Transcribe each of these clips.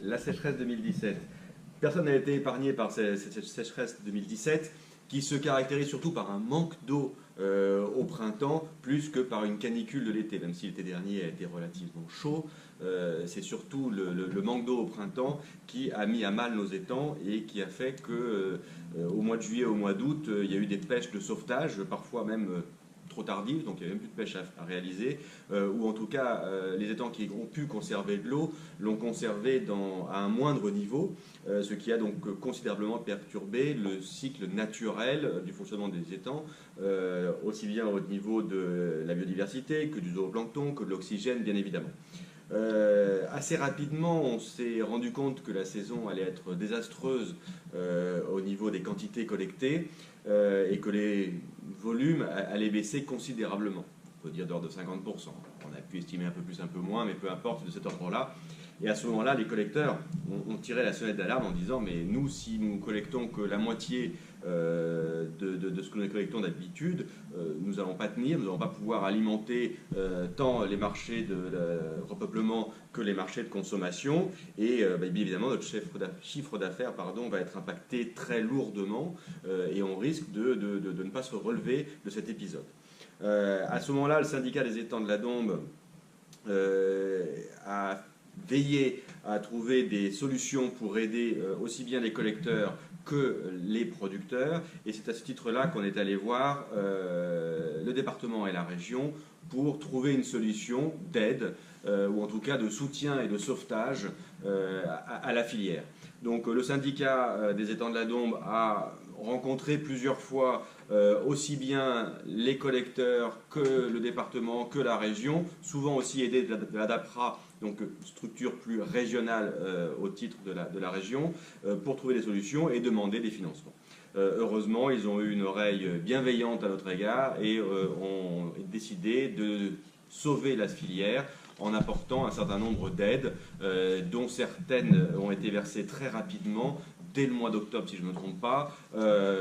La sécheresse 2017. Personne n'a été épargné par cette sécheresse 2017 qui se caractérise surtout par un manque d'eau au printemps plus que par une canicule de l'été, même si l'été dernier a été relativement chaud. C'est surtout le manque d'eau au printemps qui a mis à mal nos étangs et qui a fait que au mois de juillet, au mois d'août, il y a eu des pêches de sauvetage, parfois même trop tardives, donc il n'y avait même plus de pêche à réaliser, ou en tout cas les étangs qui ont pu conserver de l'eau l'ont conservé à un moindre niveau, ce qui a donc considérablement perturbé le cycle naturel du fonctionnement des étangs, aussi bien au niveau de la biodiversité que du zooplancton, que de l'oxygène bien évidemment. Assez rapidement, on s'est rendu compte que la saison allait être désastreuse au niveau des quantités collectées et que les volumes allaient baisser considérablement. On peut dire d'ordre de 50%. On a pu estimer un peu plus, un peu moins, mais peu importe, de cet ordre-là. Et à ce moment-là, les collecteurs ont tiré la sonnette d'alarme en disant mais nous, si nous collectons que la moitié de ce que nous collectons d'habitude, nous n'allons pas tenir, nous n'allons pas pouvoir alimenter tant les marchés de repeuplement que les marchés de consommation. Et bien évidemment, notre chiffre d'affaires va être impacté très lourdement et on risque de ne pas se relever de cet épisode. À ce moment-là, le syndicat des étangs de la Dombes a veillé à trouver des solutions pour aider aussi bien les collecteurs que les producteurs. Et c'est à ce titre-là qu'on est allé voir le département et la région pour trouver une solution d'aide, ou en tout cas de soutien et de sauvetage à la filière. Donc le syndicat des étangs de la Dombe a rencontré plusieurs fois aussi bien les collecteurs que le département, que la région, souvent aussi aidé de la DAPRA, donc structure plus régionale au titre de la région, pour trouver des solutions et demander des financements. Heureusement, ils ont eu une oreille bienveillante à notre égard et ont décidé de sauver la filière en apportant un certain nombre d'aides, dont certaines ont été versées très rapidement, dès le mois d'octobre si je ne me trompe pas,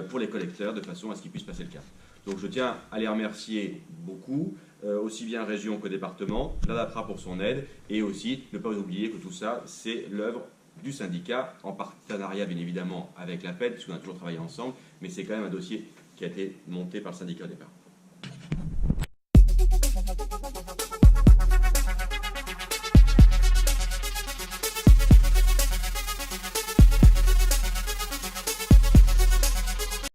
pour les collecteurs, de façon à ce qu'ils puissent passer le cap. Donc je tiens à les remercier beaucoup, aussi bien région que département, la DAPRA pour son aide, et aussi ne pas oublier que tout ça, c'est l'œuvre du syndicat, en partenariat bien évidemment avec la PED, puisqu'on a toujours travaillé ensemble, mais c'est quand même un dossier qui a été monté par le syndicat au départ.